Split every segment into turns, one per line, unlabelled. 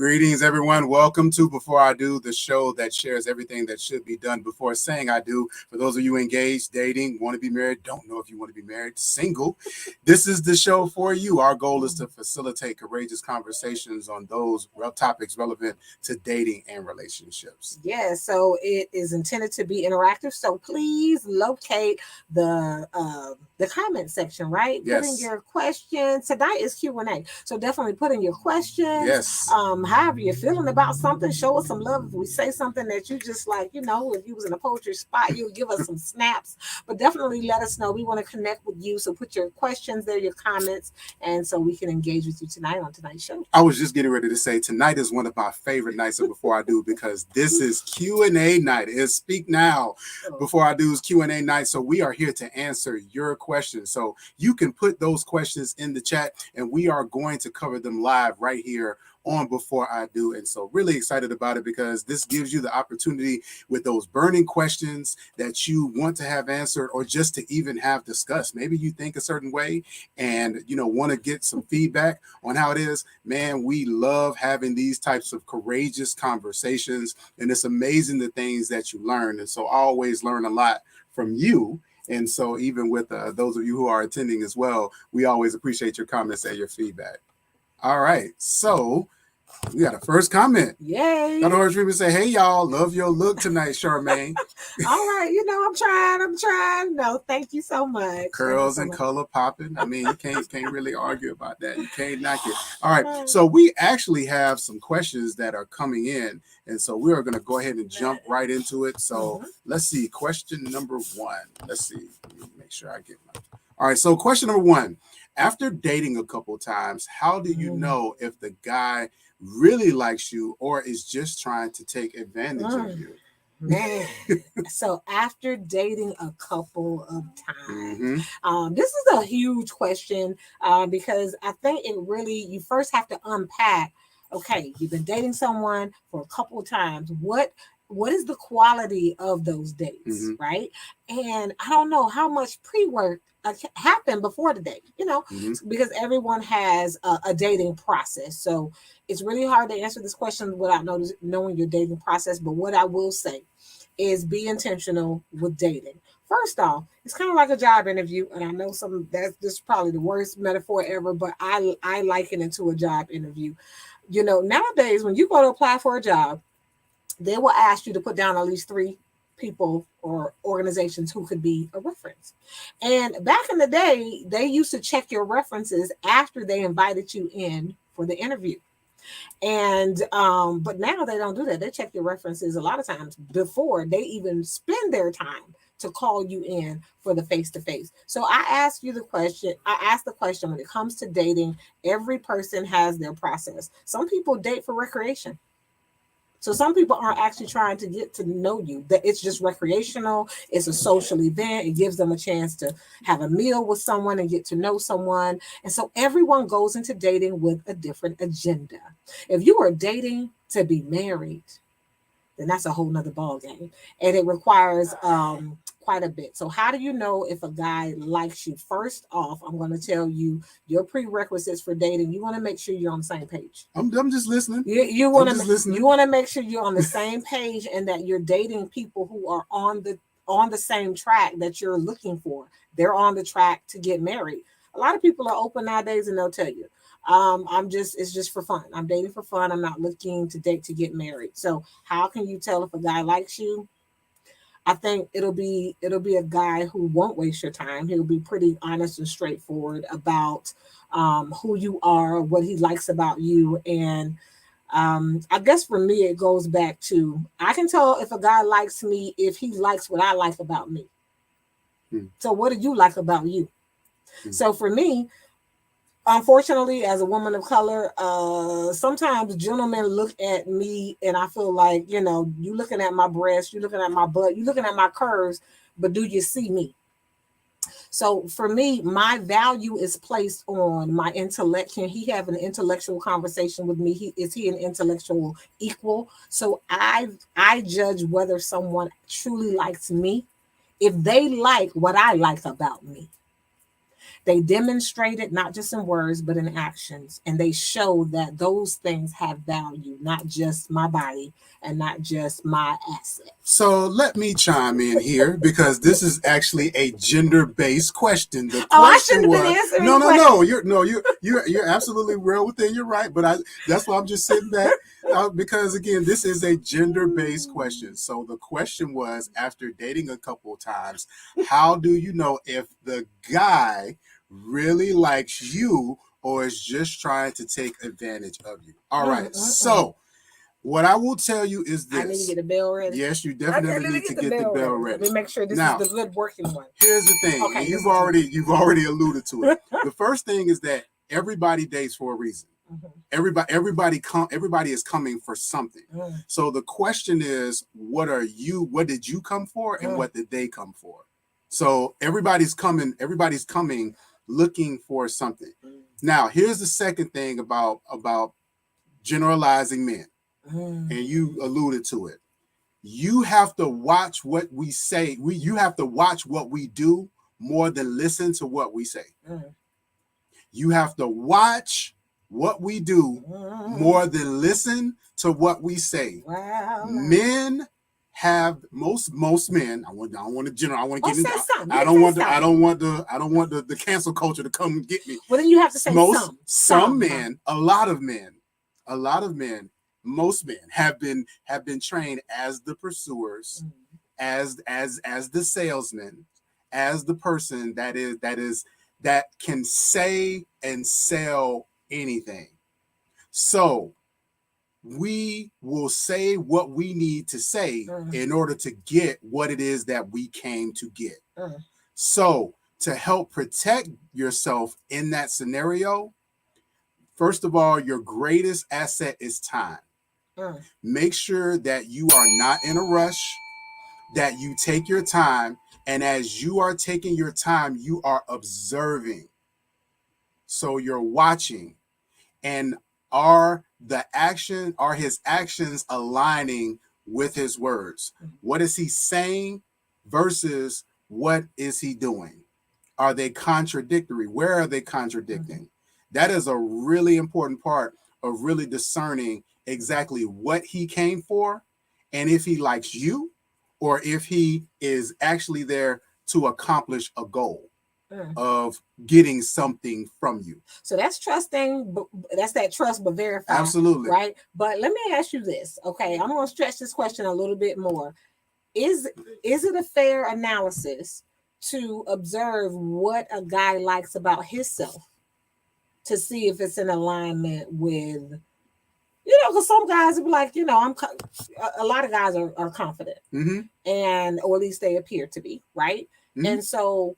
Greetings, everyone. Welcome to Before I Do, the show that shares everything that should be done before saying I do. For those of you engaged, dating, want to be married, don't know if you want to be married, single, this is the show for you. Our goal is to facilitate courageous conversations on those topics relevant to dating and relationships.
Yeah, so it is intended to be interactive. So please locate the comment section, right?
Yes.
Put in your questions. Tonight is Q&A. So definitely put in your questions.
Yes.
However you're feeling about something, show us some love. If we say something that you just like, if you was in a poetry spot, you'll give us some snaps. But definitely let us know. We want to connect with you. So put your questions there, your comments, and so we can engage with you tonight on tonight's show.
I was just getting ready to say tonight is one of my favorite nights of Before I Do because this is Q&A night. It's Speak Now. Before I Do's Q&A night. So we are here to answer your questions. So you can put those questions in the chat and we are going to cover them live right here on Before I Do. And so really excited about it because this gives you the opportunity with those burning questions that you want to have answered or just to even have discussed. Maybe you think a certain way and want to get some feedback on how it is. Man, we love having these types of courageous conversations and it's amazing the things that you learn. And so I always learn a lot from you. And so even with those of you who are attending as well, we always appreciate your comments and your feedback. All right, so we got a first comment.
Yay.
Dr. Walter Charmaine say, hey, y'all, love your look tonight, Charmaine.
All right, I'm trying. No, thank you so much.
Curls and color popping. I mean, you can't really argue about that. You can't knock it. All right, so we actually have some questions that are coming in. And so we are going to go ahead and jump right into it. So let's see, question number one. Let's see, let me make sure I get my... All right, so question number one. After dating a couple times, how do you know if the guy really likes you or is just trying to take advantage of you?
Man, so after dating a couple of times, this is a huge question because I think you first have to unpack, okay, you've been dating someone for a couple of times. What is the quality of those dates, right? And I don't know how much pre-work happened before the date, because everyone has a dating process. So it's really hard to answer this question without knowing your dating process. But what I will say is be intentional with dating. First off, it's kind of like a job interview. And I know this is probably the worst metaphor ever, but I liken it to a job interview. Nowadays, when you go to apply for a job, they will ask you to put down at least 3 people or organizations who could be a reference. And back in the day, they used to check your references after they invited you in for the interview. And but now they don't do that. They check your references a lot of times before they even spend their time to call you in for the face-to-face. So I asked the question when it comes to dating, every person has their process. Some people date for recreation. So some people aren't actually trying to get to know you. That it's just recreational. It's a social event. It gives them a chance to have a meal with someone and get to know someone. And so everyone goes into dating with a different agenda. If you are dating to be married, then that's a whole nother ball game. And it requires quite a bit. So how do you know if a guy likes you? First off, I'm going to tell you your prerequisites for dating. You want to make sure you're on the same page.
I'm just listening.
You want to make sure you're on the same page and that you're dating people who are on the same track that you're looking for. They're on the track to get married. A lot of people are open nowadays and they'll tell you, it's just for fun. I'm dating for fun. I'm not looking to date to get married. So how can you tell if a guy likes you? I think it'll be a guy who won't waste your time. He'll be pretty honest and straightforward about who you are, what he likes about you. And I guess for me, it goes back to, I can tell if a guy likes me if he likes what I like about me. So what do you like about you? So for me, unfortunately, as a woman of color, sometimes gentlemen look at me and I feel like, you looking at my breast, you looking at my butt, you looking at my curves, but do you see me? So for me, my value is placed on my intellect. Can he have an intellectual conversation with me? Is he an intellectual equal? So I judge whether someone truly likes me if they like what I like about me. They demonstrate it not just in words, but in actions. And they show that those things have value, not just my body and not just my asset.
So let me chime in here because this is actually a gender-based question. The question
I shouldn't have been answering.
No, you're absolutely well within your right. But that's why I'm just sitting back because again, this is a gender-based question. So the question was, after dating a couple of times, how do you know if the guy really likes you or is just trying to take advantage of you? All right, so. What I will tell you is this.
I need to get the bell ready.
Yes, you definitely need to get the bell ready.
Let me make sure this is the good working one.
Here's the thing. Okay, and you've already alluded to it. The first thing is that everybody dates for a reason. Mm-hmm. Everybody is coming for something. Mm. So the question is, what did you come for and what did they come for? So everybody's coming looking for something. Mm. Now, here's the second thing about generalizing men. And you alluded to it. You have to watch what we say. You have to watch what we do more than listen to what we say. You have to watch what we do more than listen to what we say. Wow. Men have most men. I don't want to get into. I don't want the cancel culture to come and get me.
Well, then you have to say
some men, a lot of men. Most men have been trained as the pursuers, as the salesman, as the person that can say and sell anything. So we will say what we need to say in order to get what it is that we came to get. So to help protect yourself in that scenario, first of all, your greatest asset is time. Make sure that you are not in a rush, that you take your time. And as you are taking your time, you are observing. So you're watching. And are his actions aligning with his words? What is he saying versus what is he doing? Are they contradictory? Where are they contradicting? That is a really important part of really discerning exactly what he came for and if he likes you or if he is actually there to accomplish a goal of getting something from you.
So that's trusting, that's that trust but verify.
Absolutely.
Right? But let me ask you this. Okay, I'm going to stretch this question a little bit more. Is it a fair analysis to observe what a guy likes about himself to see if it's in alignment with, because some guys will be like, a lot of guys are confident, and or at least they appear to be, right? And so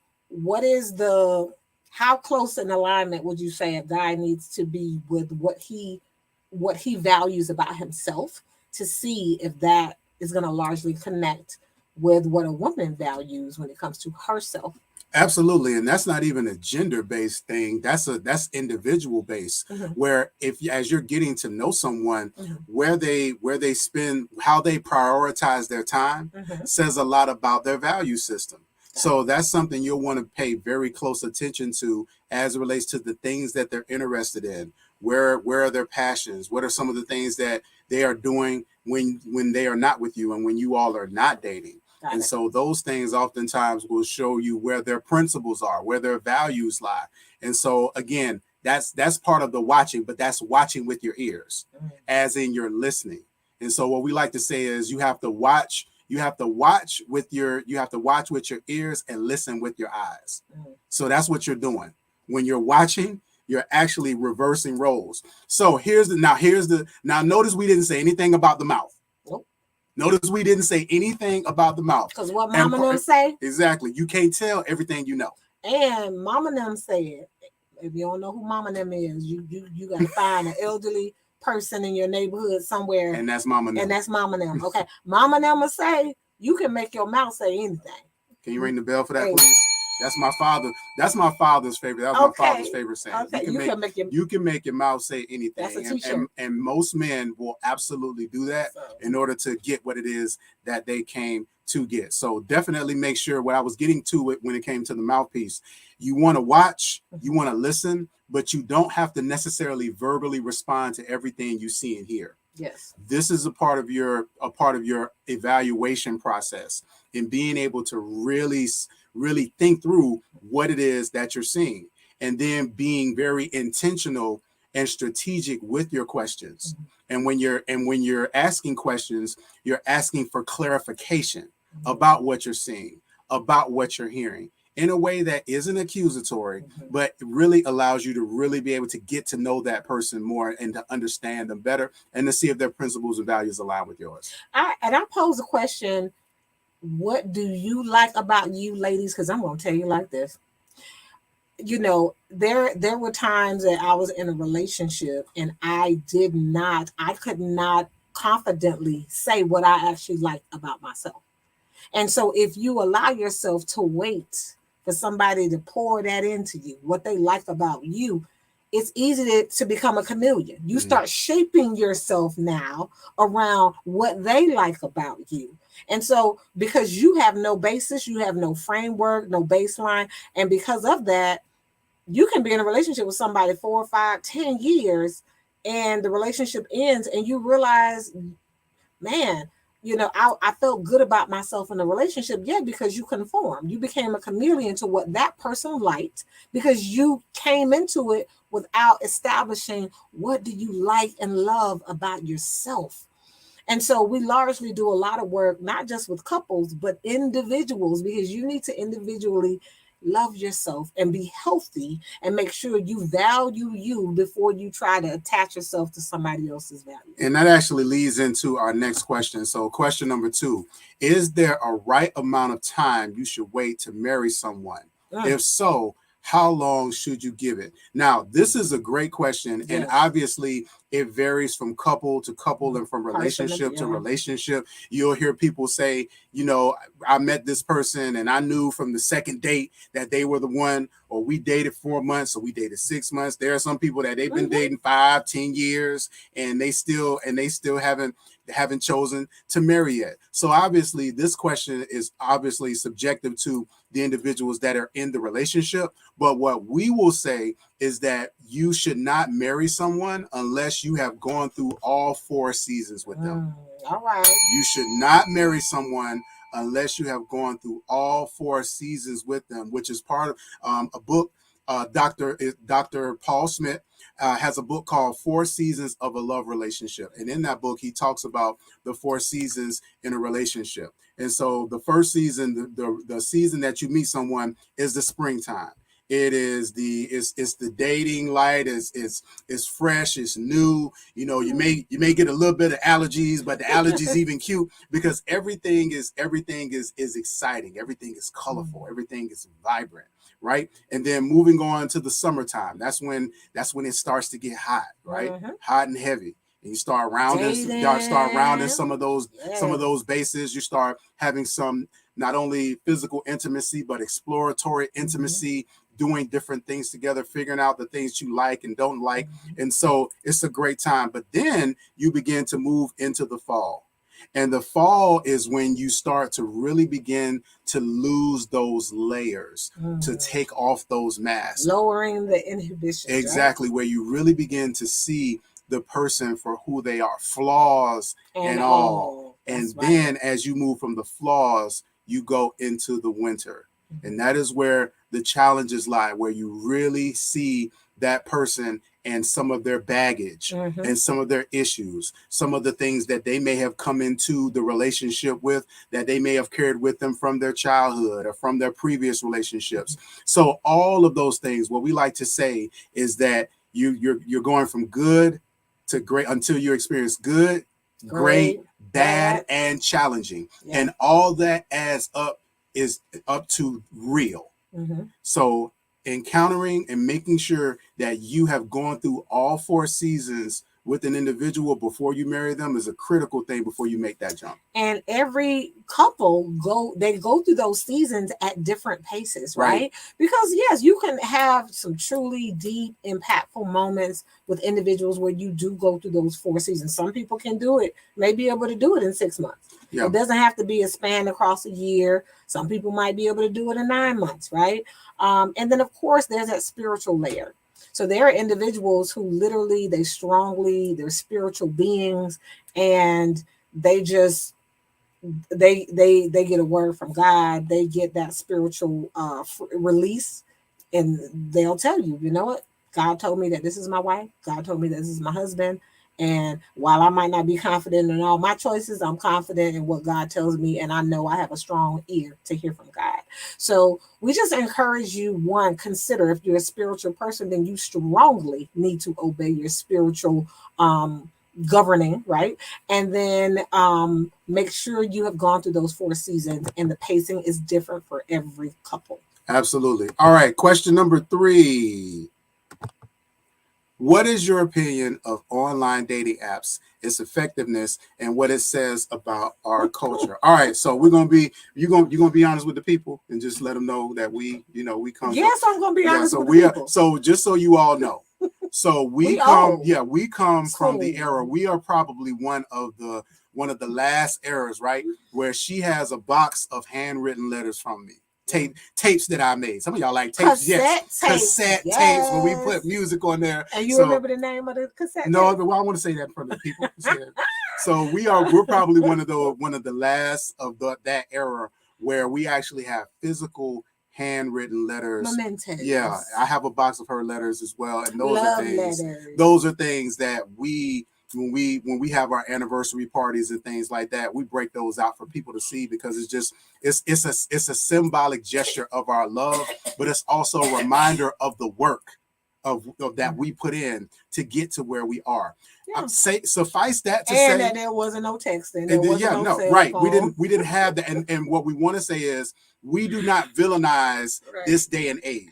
how close in alignment would you say a guy needs to be with what he values about himself to see if that is going to largely connect with what a woman values when it comes to herself?
Absolutely. And that's not even a gender-based thing. That's individual based, where as you're getting to know someone, where they spend, how they prioritize their time says a lot about their value system. So that's something you'll want to pay very close attention to as it relates to the things that they're interested in. Where are their passions? What are some of the things that they are doing when they are not with you and when you all are not dating? And so those things oftentimes will show you where their principles are, where their values lie. And so again, that's part of the watching, but that's watching with your ears, as in you're listening. And so what we like to say is you have to watch with your ears and listen with your eyes. So that's what you're doing. When you're watching, you're actually reversing roles. So now notice we didn't say anything about the mouth. Notice we didn't say anything about the mouth.
Because what mama them say?
Exactly. You can't tell everything you know.
And mama them said, if you don't know who mama them is, you got to find an elderly person in your neighborhood somewhere.
And that's mama them.
Okay. Mama them will say, you can make your mouth say anything.
Can you ring the bell for that, please? That's my father. That's my father's favorite. That was my father's favorite saying.
Okay.
You can make your mouth say anything.
That's a t-shirt.
And most men will absolutely do that in order to get what it is that they came to get. So definitely make sure what I was getting to it when it came to the mouthpiece. You want to watch, you want to listen, but you don't have to necessarily verbally respond to everything you see and hear.
Yes.
This is a part of your evaluation process in being able to really think through what it is that you're seeing, and then being very intentional and strategic with your questions. And when you're asking questions, you're asking for clarification about what you're seeing, about what you're hearing, in a way that isn't accusatory, but it really allows you to really be able to get to know that person more and to understand them better and to see if their principles and values align with yours.
I pose a question: what do you like about you, ladies? Because I'm going to tell you like this. You know, there were times that I was in a relationship and I could not confidently say what I actually liked about myself. And so if you allow yourself to wait for somebody to pour that into you, what they like about you, it's easy to become a chameleon. You start shaping yourself now around what they like about you. And so because you have no basis, you have no framework, no baseline, and because of that, you can be in a relationship with somebody 4, 5, 10 years, and the relationship ends, and you realize, man, you know, I felt good about myself in the relationship. Yeah, because you conformed. You became a chameleon to what that person liked because you came into it without establishing what do you like and love about yourself. And so we largely do a lot of work, not just with couples, but individuals, because you need to individually love yourself and be healthy and make sure you value you before you try to attach yourself to somebody else's value.
And that actually leads into our next question. So question number 2, is there a right amount of time you should wait to marry someone? If so, how long should you give it? Now, this is a great question. And obviously it varies from couple to couple and from relationship to relationship. You'll hear people say, you know, I met this person and I knew from the second date that they were the one, or we dated 4 months, or we dated 6 months. There are some people that they've been dating 5, 10 years and they still haven't chosen to marry yet. So obviously this question is obviously subjective to the individuals that are in the relationship. But what we will say is that you should not marry someone unless you have gone through all 4 seasons with them.
All right.
You should not marry someone unless you have gone through all 4 seasons with them, which is part of a book. Dr. Paul Smith has a book called 4 Seasons of a Love Relationship. And in that book, he talks about the 4 seasons in a relationship. And so the first season, the season that you meet someone is the springtime. It is it's the dating light. It's fresh. It's new. You know, you may get a little bit of allergies, but the allergies even cute because everything is exciting. Everything is colorful. Everything is vibrant, right? And then moving on to the summertime, that's when it starts to get hot, right? Hot and heavy. And you start rounding some of those bases. You start having some not only physical intimacy but exploratory intimacy, doing different things together, figuring out the things you like and don't like. And so it's a great time. But then you begin to move into the fall. And the fall is when you start to really begin to lose those layers, to take off those masks.
Lowering the inhibition.
Exactly, right? Where you really begin to see the person for who they are, flaws and all. And then as you move from the flaws, you go into the winter. And that is where the challenges lie, where you really see that person and some of their baggage and some of their issues, some of the things that they may have come into the relationship with, that they may have carried with them from their childhood or from their previous relationships. So all of those things, what we like to say is that you're going from good to great until you experience good, great, bad, and challenging. Yeah. And all that adds up is up to real. So encountering and making sure that you have gone through all 4 seasons with an individual before you marry them is a critical thing before you make that jump.
And every couple go through those seasons at different paces, right? Because yes, you can have some truly deep, impactful moments with individuals where you do go through those 4 seasons. Some people can do it, may be able to do it in 6 months. It doesn't have to be a span across a year. Some people might be able to do it in 9 months, right? And then of course there's that spiritual layer. So there are individuals who literally, they're spiritual beings, and they just they get a word from God. They get that spiritual release, and they'll tell you, you know what? God told me that this is my wife. God told me that this is my husband. And while I might not be confident in all my choices, I'm confident in what God tells me, and I know I have a strong ear to hear from God. So we just encourage you, one, consider if you're a spiritual person, then you strongly need to obey your spiritual governing, right? And then make sure you have gone through those 4 seasons, and the pacing is different for every couple.
Absolutely. All right, question number 3. What is your opinion of online dating apps, its effectiveness, and what it says about our culture? All right, so you're gonna be honest with the people and just let them know that we come.
Yes, I'm gonna be honest with the people.
So just so you all know, so we come from the era. We are probably one of the last eras, right, where she has a box of handwritten letters from me. Tapes that I made. Some of y'all like tapes. Cassette tapes when we put music on there.
And you remember the name of the cassette?
No, well, I want to say that in front of the people. So we're probably one of the last of that era where we actually have physical handwritten letters.
Mementos.
Yeah, I have a box of her letters as well, and those are things that when we have our anniversary parties and things like that, we break those out for people to see, because it's a symbolic gesture of our love, but it's also a reminder of the work of that we put in to get to where we are. Suffice that to say
that there wasn't no texting.
We didn't have that, and what we want to say is we do not villainize this day and age.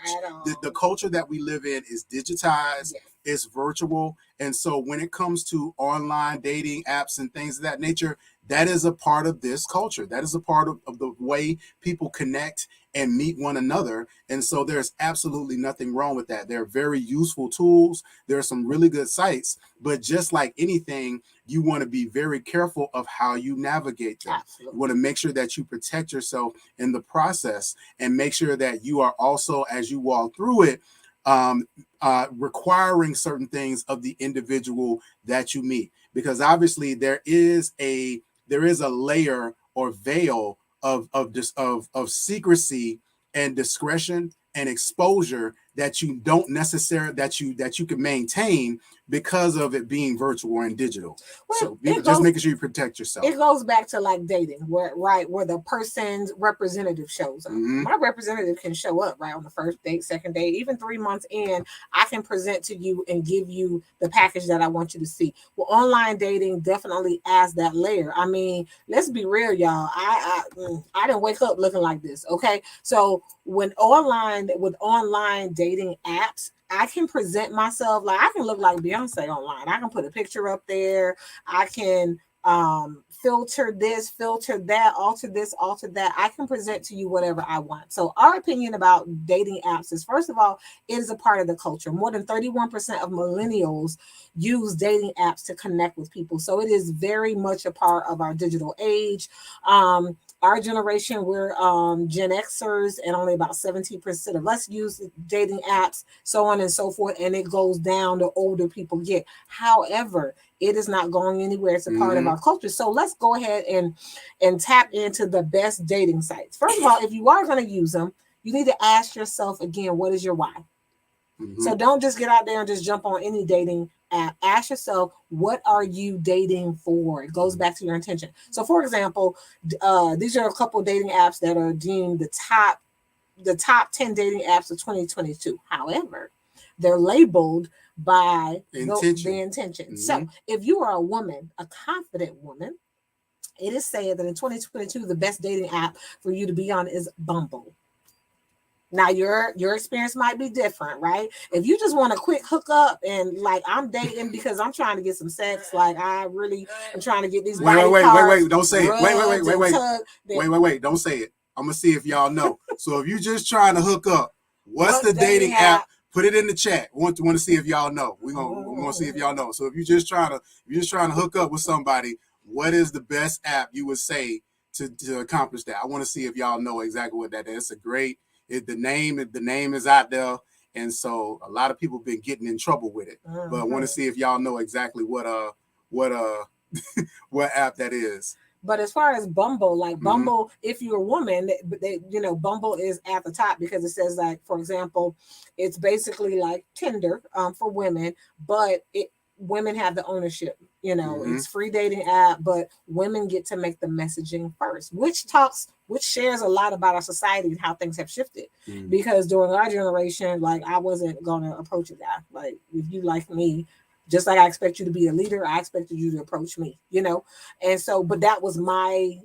The culture that we live in is digitized. It's virtual. And so when it comes to online dating apps and things of that nature, that is a part of this culture. That is a part of the way people connect and meet one another. And so there's absolutely nothing wrong with that. They're very useful tools. There are some really good sites, but just like anything, you want to be very careful of how you navigate them.
Absolutely.
You want to make sure that you protect yourself in the process, and make sure that you are also, as you walk through it, requiring certain things of the individual that you meet, because obviously there is a layer or veil of secrecy and discretion and exposure that you don't necessarily that you can maintain because of it being virtual and digital. So just making sure you protect yourself.
It goes back to like dating, where the person's representative shows up. Mm-hmm. My representative can show up right on the first date, second date, even 3 months in. I can present to you and give you the package that I want you to see. Well, online dating definitely adds that layer. I mean, let's be real, y'all. I didn't wake up looking like this. Okay, so with online dating apps, I can present myself like I can look like Beyonce online. I can put a picture up there. I can filter this, filter that, alter this, alter that. I can present to you whatever I want. So our opinion about dating apps is, first of all, it is a part of the culture. More than 31% of millennials use dating apps to connect with people. So it is very much a part of our digital age. Our generation, we're Gen Xers, and only about 17% of us use dating apps, so on and so forth. And it goes down the older people get. However, it is not going anywhere. It's a part of our culture. So let's go ahead and tap into the best dating sites. First of all, if you are going to use them, you need to ask yourself again, what is your why? Mm-hmm. So don't just get out there and just jump on any dating app. Ask yourself, what are you dating for? It goes back to your intention. So for example, these are a couple of dating apps that are deemed the top 10 dating apps of 2022. However, they're labeled by the intention. Mm-hmm. So if you are a woman, a confident woman, it is said that in 2022, the best dating app for you to be on is Bumble. Now your experience might be different, right? If you just want a quick hookup and like I'm dating because I'm trying to get some sex, like I really am trying to get these body parts.
Wait, don't say it. Wait, don't say it. I'm gonna see if y'all know. So if you're just trying to hook up, what's the dating app? Put it in the chat. Want to see if y'all know. We're gonna see if y'all know. So if you're just trying to hook up with somebody, what is the best app you would say to accomplish that? I want to see if y'all know exactly what that is. It's a great. The name is out there, and so a lot of people have been getting in trouble with it. But I want to see if y'all know exactly what what app that is.
But as far as Bumble, like Bumble, if you're a woman, Bumble is at the top because it says, like, for example, it's basically like Tinder for women, but women have the ownership. It's free dating app, but women get to make the messaging first, which shares a lot about our society and how things have shifted. Because during our generation, like I wasn't gonna approach a guy. Like if you like me, just like I expect you to be a leader, I expected you to approach me, And so, but that was my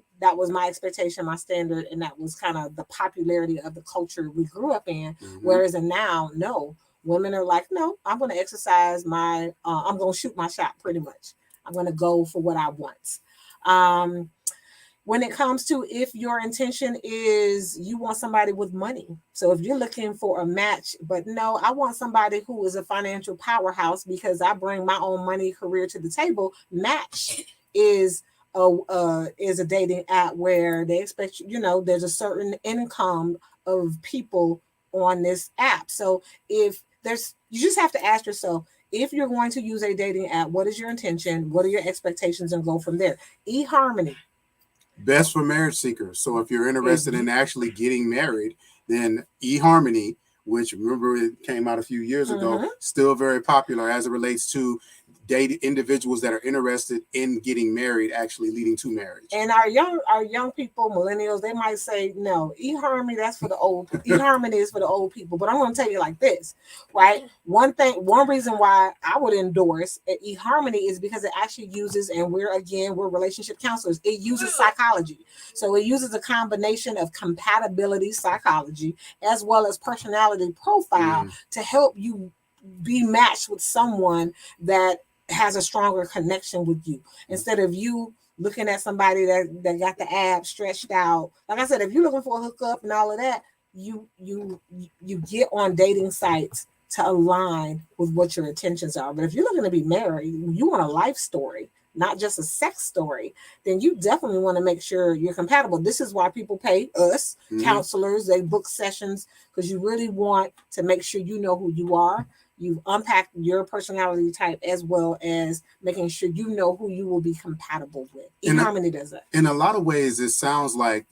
expectation, my standard, and that was kind of the popularity of the culture we grew up in. Whereas now, no. Women are like, no, I'm going to exercise I'm going to shoot my shot pretty much. I'm going to go for what I want. When it comes to if your intention is you want somebody with money. So if you're looking for a match, but no, I want somebody who is a financial powerhouse because I bring my own money career to the table. Match is a dating app where they expect, there's a certain income of people on this app. So you just have to ask yourself, if you're going to use a dating app, what is your intention? What are your expectations? And go from there. eHarmony.
Best for marriage seekers. So if you're interested in actually getting married, then eHarmony, which remember it came out a few years ago, still very popular as it relates to dating individuals that are interested in getting married, actually leading to marriage. And
our young people, millennials, they might say, no, eHarmony, that's for the old. eHarmony is for the old people. But I'm going to tell you like this, right? One reason why I would endorse eHarmony is because it actually uses, and we're relationship counselors. It uses psychology. So it uses a combination of compatibility psychology as well as personality profile to help you be matched with someone that has a stronger connection with you, instead of you looking at somebody that got the abs stretched out. Like I said, if you're looking for a hookup and all of that, you get on dating sites to align with what your intentions are. But if you're looking to be married, you want a life story, not just a sex story, then you definitely want to make sure you're compatible. This is why people pay us counselors. They book sessions because you really want to make sure you know who you are. You've unpacked your personality type as well as making sure you know who you will be compatible with. eHarmony does that.
In a lot of ways, it sounds like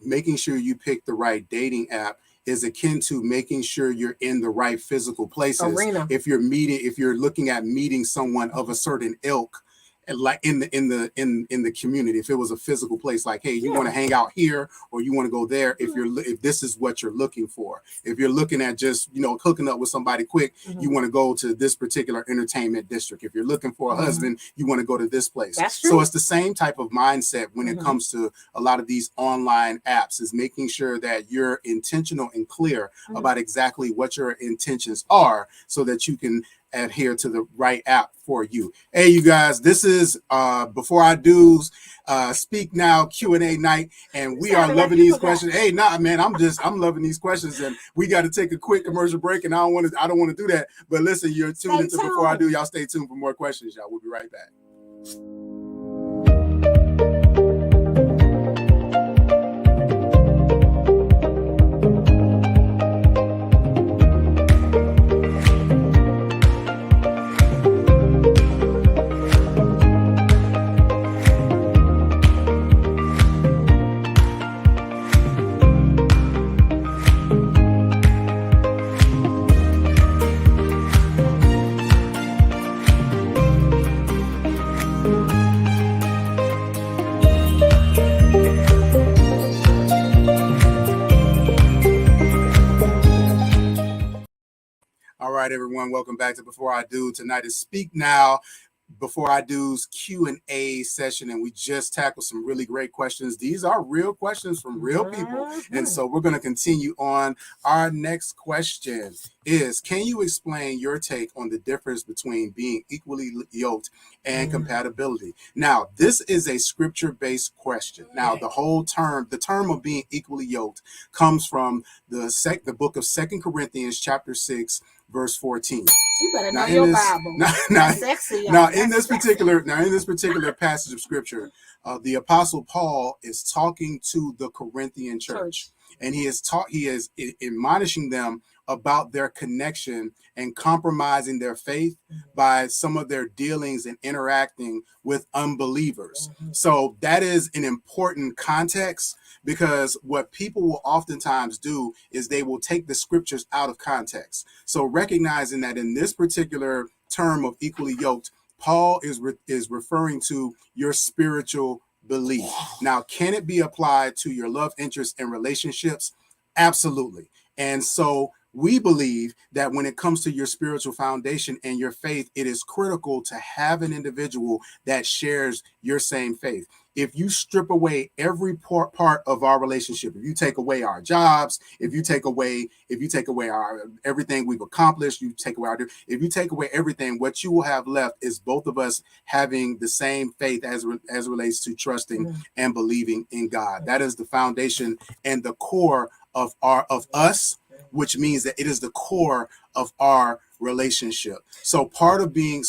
making sure you pick the right dating app is akin to making sure you're in the right physical places.
Arena.
If you're looking at meeting someone of a certain ilk, like in the community, if it was a physical place, like, hey, you want to hang out here or you want to go there, if this is what you're looking for. If you're looking at just hooking up with somebody quick, you want to go to this particular entertainment district. If you're looking for a husband, you want to go to this place.
That's true.
So it's the same type of mindset when it comes to a lot of these online apps, is making sure that you're intentional and clear about exactly what your intentions are so that you can adhere to the right app for you. Hey, you guys, this is Before I Do Speak Now Q&A night, and we are loving these questions. Hey, man, I'm loving these questions, and we got to take a quick commercial break, and I don't want to do that. But listen, you're tuned into Before I Do. Y'all stay tuned for more questions, y'all. We'll be right back. All right, everyone, welcome back to Before I Do. Tonight is Speak Now. before I do's Q&A session, and we just tackled some really great questions. These are real questions from real people. And so we're going to continue on. Our next question is, can you explain your take on the difference between being equally yoked and compatibility? Now, this is a scripture-based question. Now, the term of being equally yoked comes from the book of 2 Corinthians chapter 6, verse 14.
You better know your Bible. That's sexy.
Now, in this particular passage of scripture, the Apostle Paul is talking to the Corinthian church, and he is admonishing them about their connection and compromising their faith by some of their dealings and interacting with unbelievers. So that is an important context, because what people will oftentimes do is they will take the scriptures out of context. So recognizing that in this particular term of equally yoked, Paul is referring to your spiritual belief. Now, can it be applied to your love interests and relationships? Absolutely. And so we believe that when it comes to your spiritual foundation and your faith, it is critical to have an individual that shares your same faith. If you strip away every part of our relationship, if you take away our jobs, if you take away our everything we've accomplished, if you take away everything, what you will have left is both of us having the same faith as it relates to trusting and believing in God. That is the foundation and the core of us, which means that it is the core of our relationship. So part of being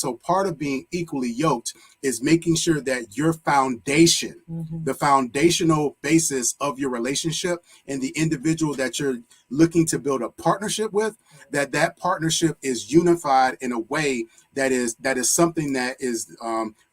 equally yoked is making sure that your foundation, the foundational basis of your relationship and the individual that you're looking to build a partnership with, that partnership is unified in a way that is something that is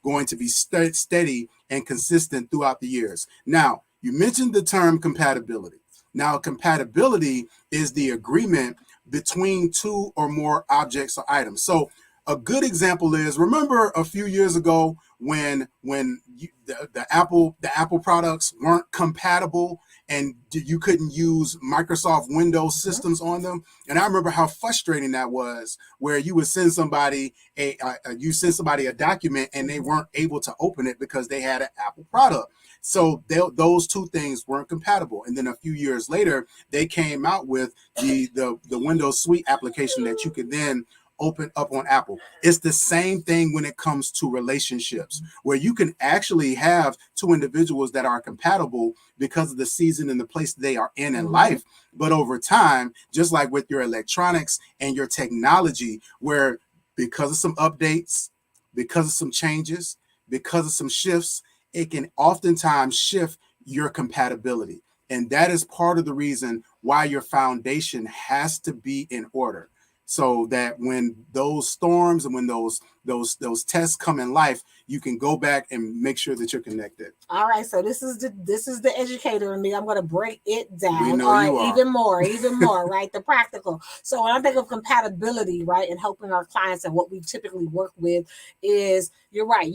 going to be steady and consistent throughout the years. Now, you mentioned the term compatibility. Now, compatibility is the agreement between two or more objects or items. So a good example is, remember a few years ago when the Apple products weren't compatible and you couldn't use Microsoft Windows systems on them. And I remember how frustrating that was, where you would send somebody a document and they weren't able to open it because they had an Apple product. So those two things weren't compatible. And then a few years later, they came out with the Windows Suite application that you could then open up on Apple. It's the same thing when it comes to relationships, where you can actually have two individuals that are compatible because of the season and the place they are in life. But over time, just like with your electronics and your technology, where because of some updates, because of some changes, because of some shifts, it can oftentimes shift your compatibility. And that is part of the reason why your foundation has to be in order, so that when those storms and when those tests come in life, you can go back and make sure that you're connected.
All right, so this is the educator in me. I'm going to break it down.
We know you are.
Even more, right? The practical. So when I think of compatibility, right, and helping our clients, and what we typically work with is, you're right.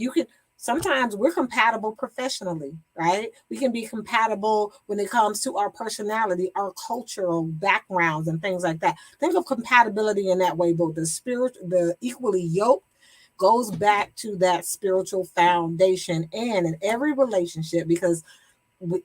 Sometimes we're compatible professionally, right? We can be compatible when it comes to our personality, our cultural backgrounds, and things like that. Think of compatibility in that way, but the equally yoked goes back to that spiritual foundation, and in every relationship, because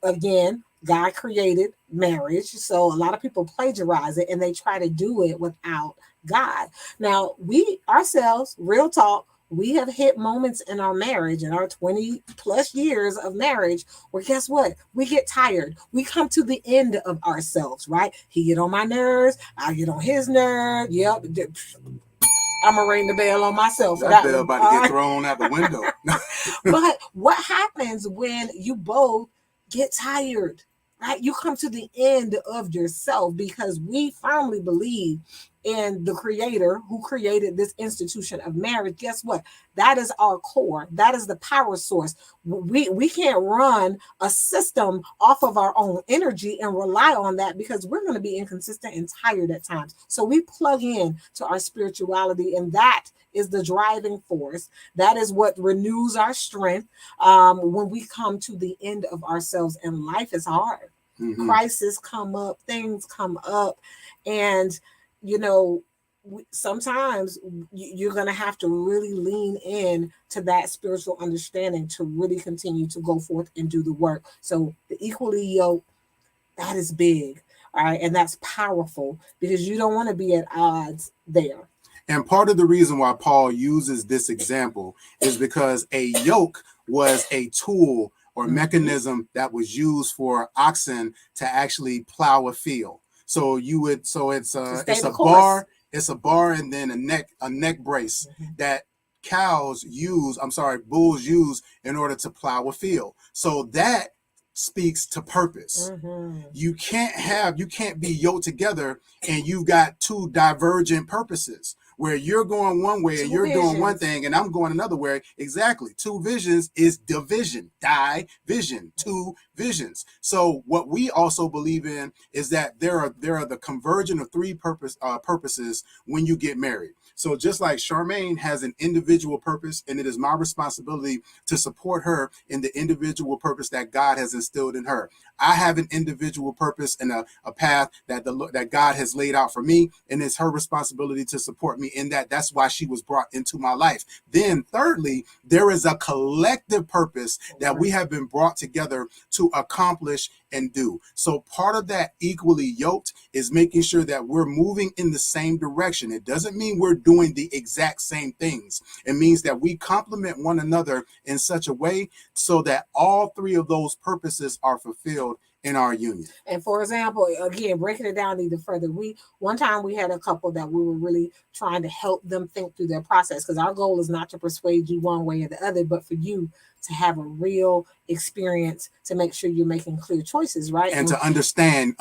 again, God created marriage. So a lot of people plagiarize it and they try to do it without God. Now, we ourselves, real talk, we have hit moments in our marriage, in our 20 plus years of marriage, where guess what? We get tired. We come to the end of ourselves, right? He get on my nerves. I get on his nerves. Yep. I'm going to ring the bell on myself.
That bell about to get thrown out the window.
But what happens when you both get tired, right? You come to the end of yourself, because we firmly believe in the creator who created this institution of marriage. Guess what? That is our core. That is the power source. We can't run a system off of our own energy and rely on that, because we're going to be inconsistent and tired at times. So we plug in to our spirituality, and that is the driving force. That is what renews our strength when we come to the end of ourselves, and life is hard. Crises come up, things come up, and sometimes you're going to have to really lean in to that spiritual understanding to really continue to go forth and do the work. So the equally yoked, that is big. All right. And that's powerful because you don't want to be at odds there.
And part of the reason why Paul uses this example is because a yoke was a tool or mechanism that was used for oxen to actually plow a field. So it's a bar, and then a neck brace that bulls use in order to plow a field. So that speaks to purpose. You can't be yoked together and you've got two divergent purposes where you're going one way and you're doing one thing and I'm going another way. Exactly. Two visions is division, division, two visions. So what we also believe in is that there are the convergence of three purposes when you get married. So just like Charmaine has an individual purpose, and it is my responsibility to support her in the individual purpose that God has instilled in her. I have an individual purpose and a path that God has laid out for me, and it's her responsibility to support me in that. That's why she was brought into my life. Then thirdly, there is a collective purpose that we have been brought together to accomplish and do. So part of that equally yoked is making sure that we're moving in the same direction. It doesn't mean we're doing the exact same things. It means that we complement one another in such a way so that all three of those purposes are fulfilled in our union.
And for example, again, breaking it down even further, one time we had a couple that we were really trying to help them think through their process, because our goal is not to persuade you one way or the other, but for you to have a real experience to make sure you're making clear choices, right?
And to understand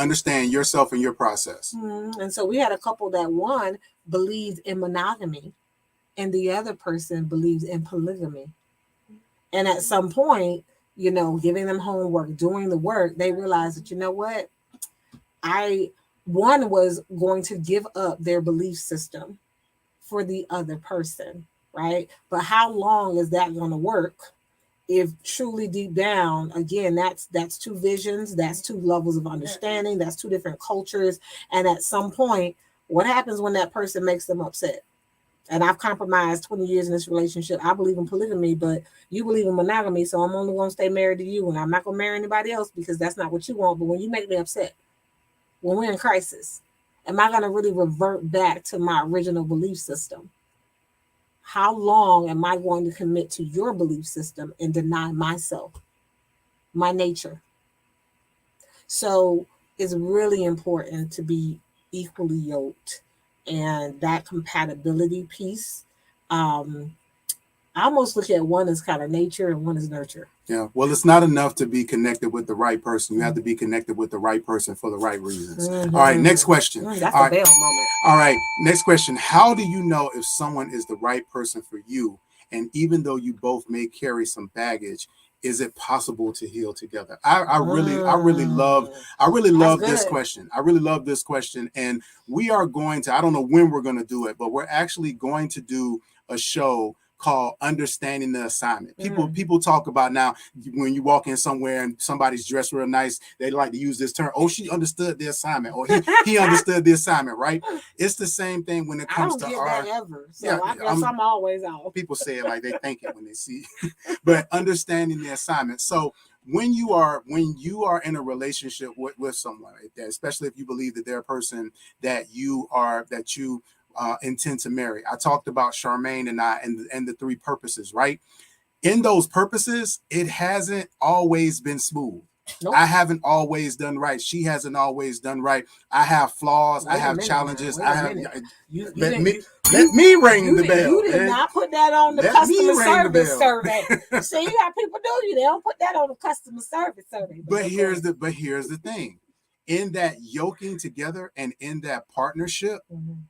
yourself and your process.
And so we had a couple that one believed in monogamy and the other person believes in polygamy. And at some point, giving them homework, doing the work, they realized that, you know what? One was going to give up their belief system for the other person, right? But how long is that going to work if truly deep down, again, that's two visions, that's two levels of understanding, that's two different cultures. And at some point, what happens when that person makes them upset? And I've compromised 20 years in this relationship. I believe in polygamy, but you believe in monogamy. So I'm only going to stay married to you. And I'm not going to marry anybody else because that's not what you want. But when you make me upset, when we're in crisis, am I going to really revert back to my original belief system? How long am I going to commit to your belief system and deny myself, my nature? So it's really important to be equally yoked. And that compatibility piece, I almost look at one as kind of nature and one as nurture.
Yeah, well, it's not enough to be connected with the right person. You have to be connected with the right person for the right reasons. All right, next question.
That's a bail moment.
All right, next question. How do you know if someone is the right person for you? And even though you both may carry some baggage, is it possible to heal together? I really love this question. I really love this question. And we are going to, I don't know when we're going to do it, but we're actually going to do a show called Understanding the Assignment. People talk about now when you walk in somewhere and somebody's dressed real nice, they like to use this term, oh, she understood the assignment, or he understood the assignment, right? It's the same thing when it comes to our...
that ever. So I guess I'm always out.
People say it like they think it when they see it. But understanding the assignment. So when you are in a relationship with someone, especially if you believe that they're a person that you intend to marry. I talked about Charmaine and I and the three purposes, right? In those purposes, it hasn't always been smooth. Nope. I haven't always done right. She hasn't always done right. I have flaws. I have challenges. Let me ring the bell.
You did not put that on the customer service survey. See, you got people do you. They don't put that on the customer service survey.
But here's the thing. In that yoking together and in that partnership,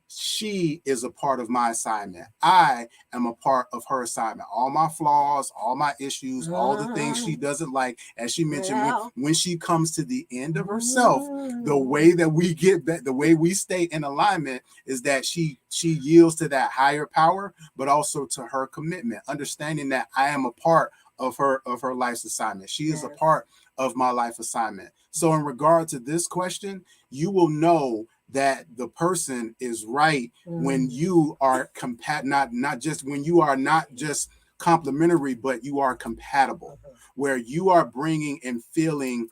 she is a part of my assignment. I am a part of her assignment. All my flaws, all my issues, all the things she doesn't like, as she mentioned, when she comes to the end of herself, the way that we get that, the way we stay in alignment is that she yields to that higher power, but also to her commitment, understanding that I am a part of her life's assignment. She is a part of my life assignment. So in regard to this question, you will know that the person is right when you are not just when you are not just complementary, but you are compatible, where you are bringing and filling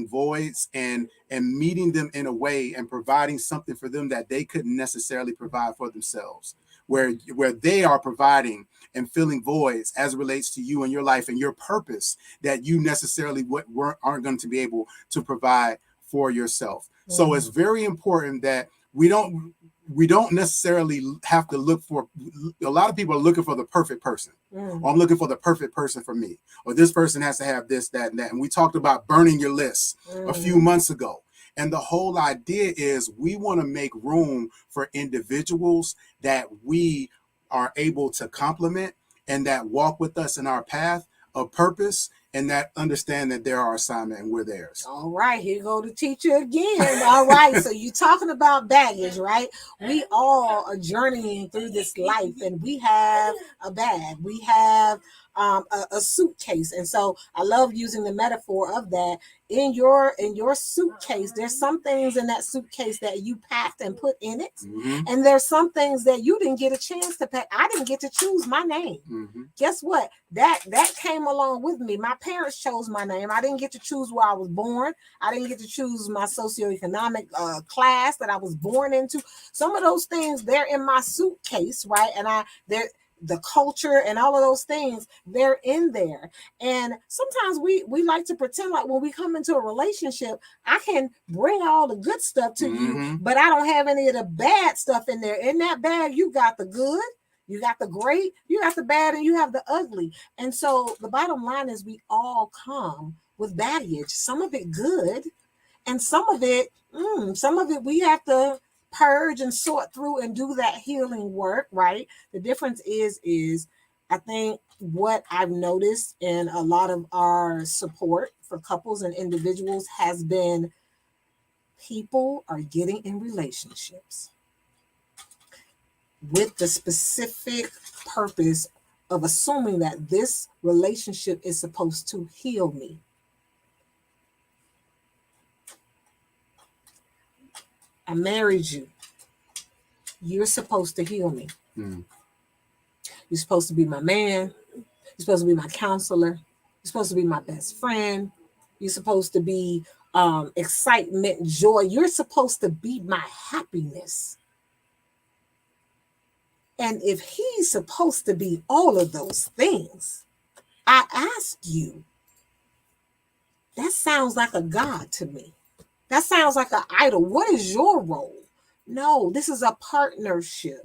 voids and meeting them in a way and providing something for them that they couldn't necessarily provide for themselves, where they are providing and filling voids as it relates to you and your life and your purpose that you necessarily aren't going to be able to provide for yourself. So it's very important that we don't necessarily have to look for. A lot of people are looking for the perfect person. Or I'm looking for the perfect person for me, or this person has to have this, that, and that. And we talked about burning your list a few months ago. And the whole idea is we want to make room for individuals that we are able to complement and that walk with us in our path of purpose, and that understand that they're our assignment and we're theirs.
All right, here go the teacher again. All right, so you're talking about baggage, right? We all are journeying through this life, and we have a bag. We have a suitcase, and so I love using the metaphor of that. In your suitcase, there's some things in that suitcase that you packed and put in it, and there's some things that you didn't get a chance to pack. I didn't get to choose my name. Guess what? That came along with me. My parents chose my name. I didn't get to choose where I was born. I didn't get to choose my socioeconomic class that I was born into. Some of those things, they're in my suitcase, right? And the culture and all of those things, they're in there. And sometimes we like to pretend like when we come into a relationship, I can bring all the good stuff to you, but I don't have any of the bad stuff in there. In that bag, you got the good, you got the great, you got the bad, and you have the ugly. And so the bottom line is we all come with baggage, some of it good, and some of it we have to purge and sort through and do that healing work, right? The difference is I think what I've noticed in a lot of our support for couples and individuals has been people are getting in relationships with the specific purpose of assuming that this relationship is supposed to heal me. I married you. You're supposed to heal me. You're supposed to be my man. You're supposed to be my counselor. You're supposed to be my best friend. You're supposed to be excitement, joy. You're supposed to be my happiness. And if he's supposed to be all of those things, I ask you, that sounds like a God to me. That sounds like an idol. What is your role? No, this is a partnership.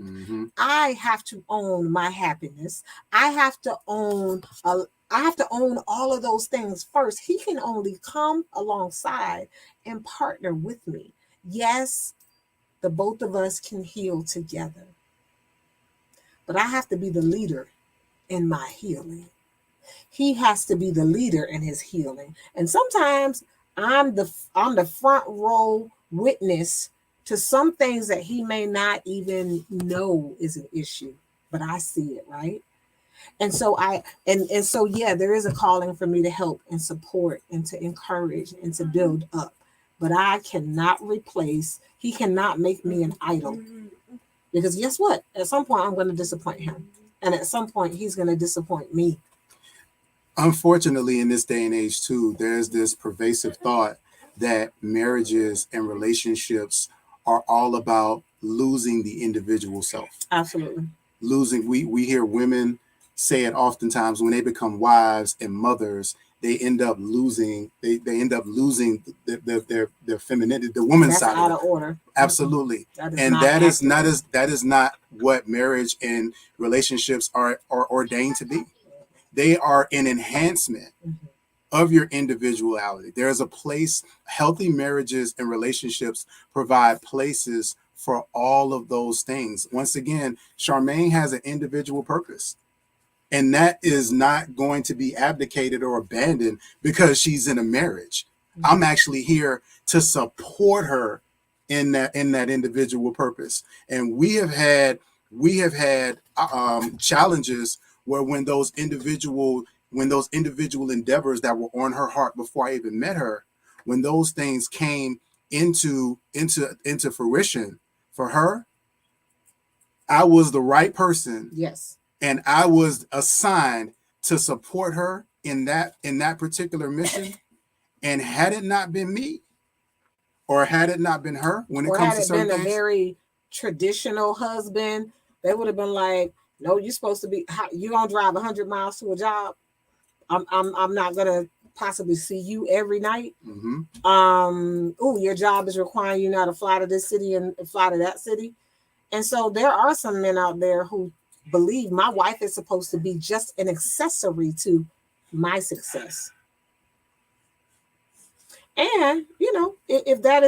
I have to own my happiness. I have to own all of those things first. He can only come alongside and partner with me. Yes, the both of us can heal together. But I have to be the leader in my healing. He has to be the leader in his healing. And sometimes I'm the front row witness to some things that he may not even know is an issue, but I see it, right? And so there is a calling for me to help and support and to encourage and to build up. But he cannot make me an idol. Because guess what? At some point, I'm going to disappoint him. And at some point, he's going to disappoint me.
Unfortunately, in this day and age, too, there's this pervasive thought that marriages and relationships are all about losing the individual self.
Absolutely.
Losing. We hear women say it oftentimes when they become wives and mothers. They end up losing. They end up losing their femininity, the woman's side.
That's out of order.
Absolutely, that is not what marriage and relationships are ordained to be. They are an enhancement of your individuality. There's a place. Healthy marriages and relationships provide places for all of those things. Once again, Charmaine has an individual purpose. And that is not going to be abdicated or abandoned because she's in a marriage. I'm actually here to support her in that individual purpose. And we have had challenges where when those individual endeavors that were on her heart before I even met her, when those things came into fruition for her, I was the right person.
Yes.
And I was assigned to support her in that particular mission. And had it not been me, or had it not been her, when it comes to certain things,
a very traditional husband, they would have been like, "No, you're supposed to be. You gonna drive 100 miles to a job? I'm not gonna possibly see you every night. Oh, your job is requiring you now to fly to this city and fly to that city." And so there are some men out there who believe my wife is supposed to be just an accessory to my success. And if that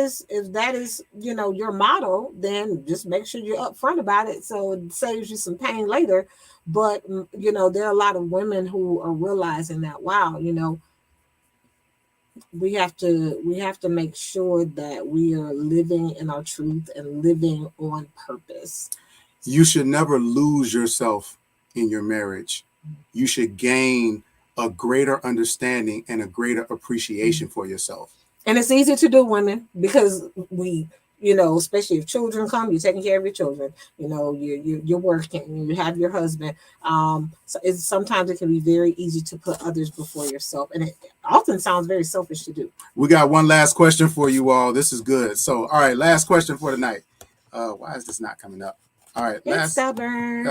is your motto, then just make sure you're upfront about it, so it saves you some pain later. But there are a lot of women who are realizing that, wow, we have to make sure that we are living in our truth and living on purpose.
You should never lose yourself in your marriage. You should gain a greater understanding and a greater appreciation for yourself.
And it's easy to do, women, because especially if children come, you're taking care of your children. You're working, you have your husband. So sometimes it can be very easy to put others before yourself, and it often sounds very selfish to do.
We got one last question for you all. This is good. So, all right, last question for tonight. Why is this not coming up? All right,
it's stubborn.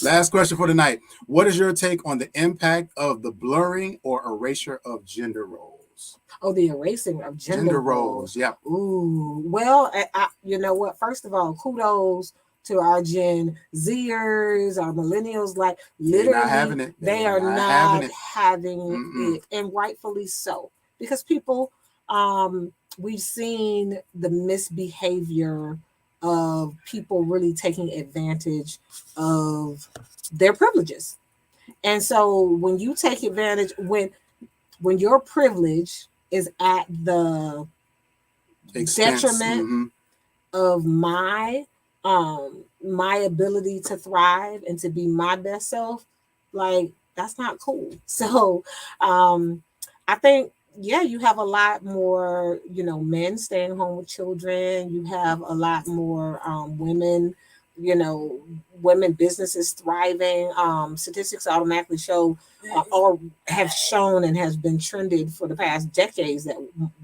Last question for tonight. What is your take on the impact of the blurring or erasure of gender roles?
Oh, the erasing of gender roles.
Yeah.
Ooh. Well, you know what? First of all, kudos to our Gen Zers, our millennials. Like, literally,
not having it.
They are not having it, and rightfully so. Because people, we've seen the misbehavior of people really taking advantage of their privileges. And so when you take advantage, when your privilege is at the detriment of my ability to thrive and to be my best self, like, that's not cool. So I think, yeah, you have a lot more, men staying home with children. You have a lot more women, women businesses thriving. Statistics automatically show or have shown and has been trended for the past decades that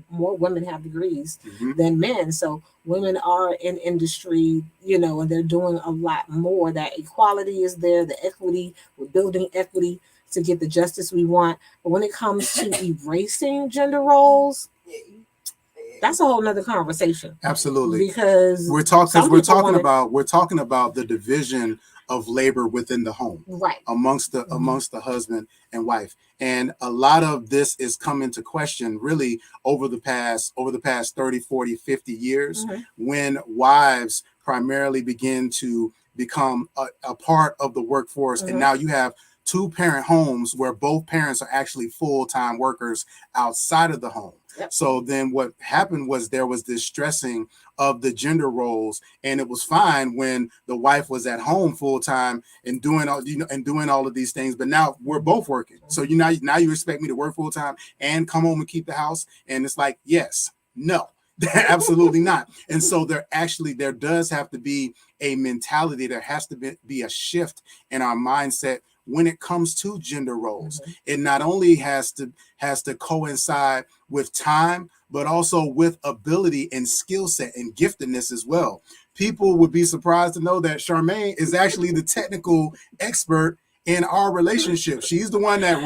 more women have degrees than men. So women are in industry, and they're doing a lot more. That equality is there, the equity, we're building equity to get the justice we want. But when it comes to erasing gender roles, that's a whole nother conversation.
Absolutely.
Because
we're talking about the division of labor within the home,
right,
amongst the husband and wife. And a lot of this is come into question really over the past 30, 40, 50 years, when wives primarily begin to become a part of the workforce. And now you have two-parent homes where both parents are actually full-time workers outside of the home. Yep. So then what happened was there was this stressing of the gender roles, and it was fine when the wife was at home full-time and doing all of these things. But now we're both working. So now you expect me to work full-time and come home and keep the house. And it's like, yes, no. Absolutely not. And so there does have to be a mentality. There has to be a shift in our mindset when it comes to gender roles. It not only has to coincide with time, but also with ability and skill set and giftedness as well. People would be surprised to know that Charmaine is actually the technical expert in our relationship. She's the one that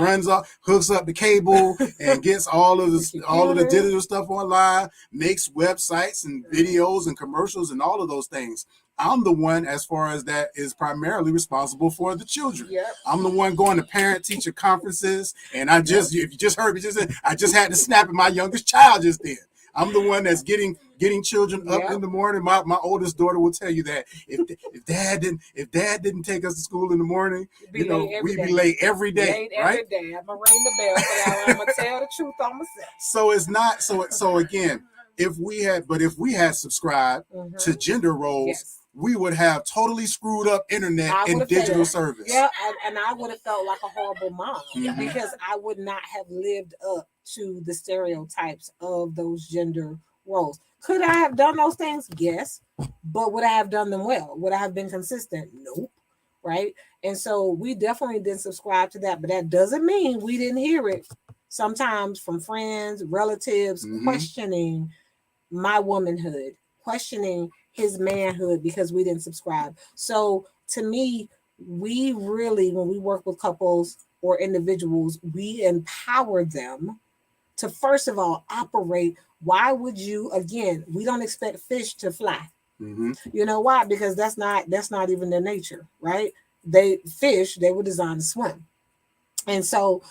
hooks up the cable and gets all of the digital stuff online, makes websites and videos and commercials and all of those things. I'm the one, as far as that, is primarily responsible for the children. Yep. I'm the one going to parent-teacher conferences, and if you just heard me, I just had to snap at my youngest child just then. I'm the one that's getting children up in the morning. My oldest daughter will tell you that if dad didn't take us to school in the morning, we'd be late every day. Right?
Every day. I'm gonna ring the bell for that one. I'm gonna tell the truth on myself.
So it's not so again, if we had subscribed to gender roles, we would have totally screwed up internet and digital service.
Yeah, and I would have felt like a horrible mom because I would not have lived up to the stereotypes of those gender roles. Could I have done those things? Yes. But would I have done them well? Would I have been consistent? Nope. Right. And so we definitely didn't subscribe to that. But that doesn't mean we didn't hear it sometimes from friends, relatives, questioning my womanhood, questioning his manhood because we didn't subscribe. So to me, we really, when we work with couples or individuals, we empower them to, first of all, operate. Why would you, again, we don't expect fish to fly. You know why? Because that's not even their nature, right? They were designed to swim. And so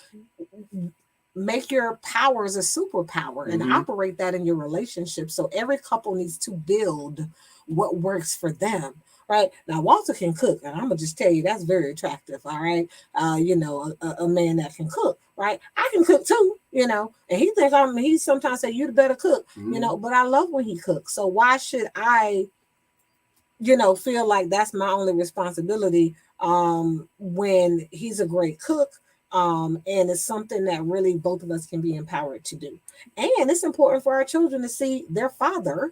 make your powers a superpower and operate that in your relationship. So every couple needs to build what works for them. Right now, Walter can cook, and I'm gonna just tell you that's very attractive. All right, a man that can cook, right? I can cook too, and he thinks he sometimes say you the better cook, but I love when he cooks. So why should I, feel like that's my only responsibility when he's a great cook? And it's something that really both of us can be empowered to do. And it's important for our children to see their father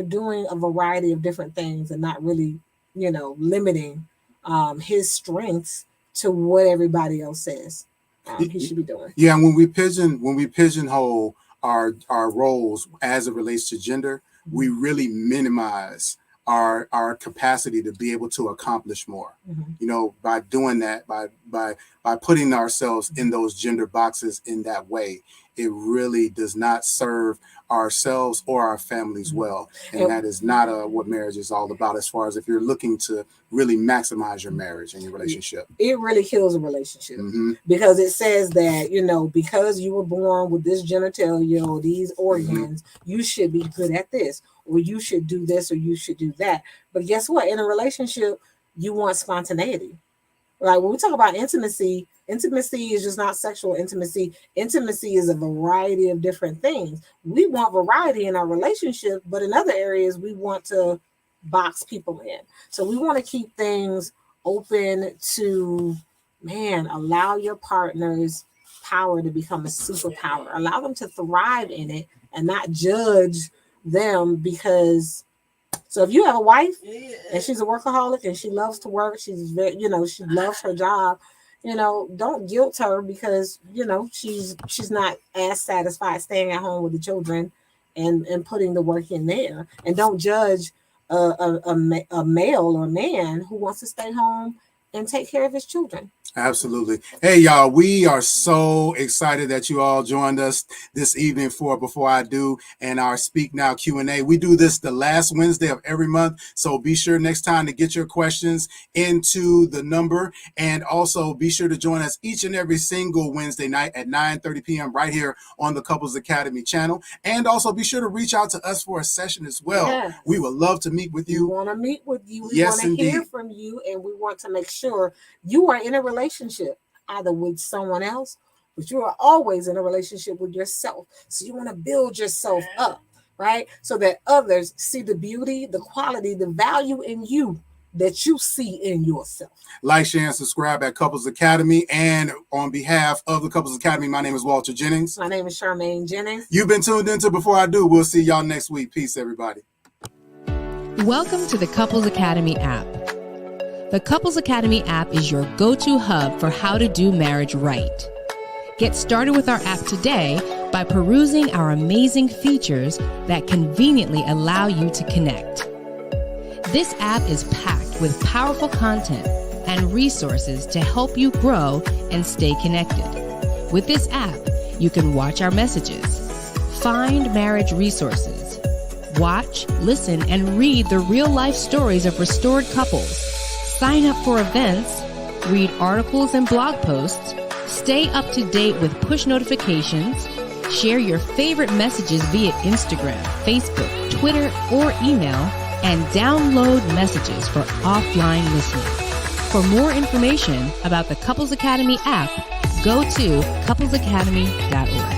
doing a variety of different things and not really, limiting his strengths to what everybody else says he should be doing.
Yeah, and when we pigeonhole our roles as it relates to gender, we really minimize our capacity to be able to accomplish more. By doing that, by putting ourselves in those gender boxes in that way, it really does not serve ourselves or our families well. And that is not what marriage is all about, as far as if you're looking to really maximize your marriage and your relationship.
It really kills a relationship because it says that, because you were born with this genitalia or these organs, you should be good at this, or you should do this, or you should do that. But guess what? In a relationship, you want spontaneity. Right? When we talk about intimacy is just not sexual intimacy. Intimacy is a variety of different things. We want variety in our relationship, but in other areas, we want to box people in. So we want to keep things open to, allow your partner's power to become a superpower. Allow them to thrive in it and not judge them because... So if you have a wife and she's a workaholic and she loves to work, she's very, she loves her job, don't guilt her because, she's not as satisfied staying at home with the children and putting the work in there. And don't judge a male or man who wants to stay home and take care of his children.
Absolutely. Hey, y'all, we are so excited that you all joined us this evening for Before I Do and our Speak Now Q&A. We do this the last Wednesday of every month, so be sure next time to get your questions into the number, and also be sure to join us each and every single Wednesday night at 9:30 p.m. right here on the Couples Academy channel. And also be sure to reach out to us for a session as well.
Yes.
We would love to meet with you.
We want to meet with you. We
Yes,
want to hear
indeed.
from you, and we want to make sure you are in a relationship either with someone else, but you are always in a relationship with yourself. So you want to build yourself up, right? So that others see the beauty, the quality, the value in you that you see in yourself.
Like, share, and subscribe at Couples Academy. And on behalf of the Couples Academy, my name is Walter Jennings.
My name is Charmaine Jennings.
You've been tuned into Before I Do. We'll see y'all next week. Peace, everybody.
Welcome to the Couples Academy app. The Couples Academy app is your go-to hub for how to do marriage right. Get started with our app today by perusing our amazing features that conveniently allow you to connect. This app is packed with powerful content and resources to help you grow and stay connected. With this app, you can watch our messages, find marriage resources, watch, listen, and read the real-life stories of restored couples, sign up for events, read articles and blog posts, stay up to date with push notifications, share your favorite messages via Instagram, Facebook, Twitter, or email, and download messages for offline listening. For more information about the Couples Academy app, go to couplesacademy.org.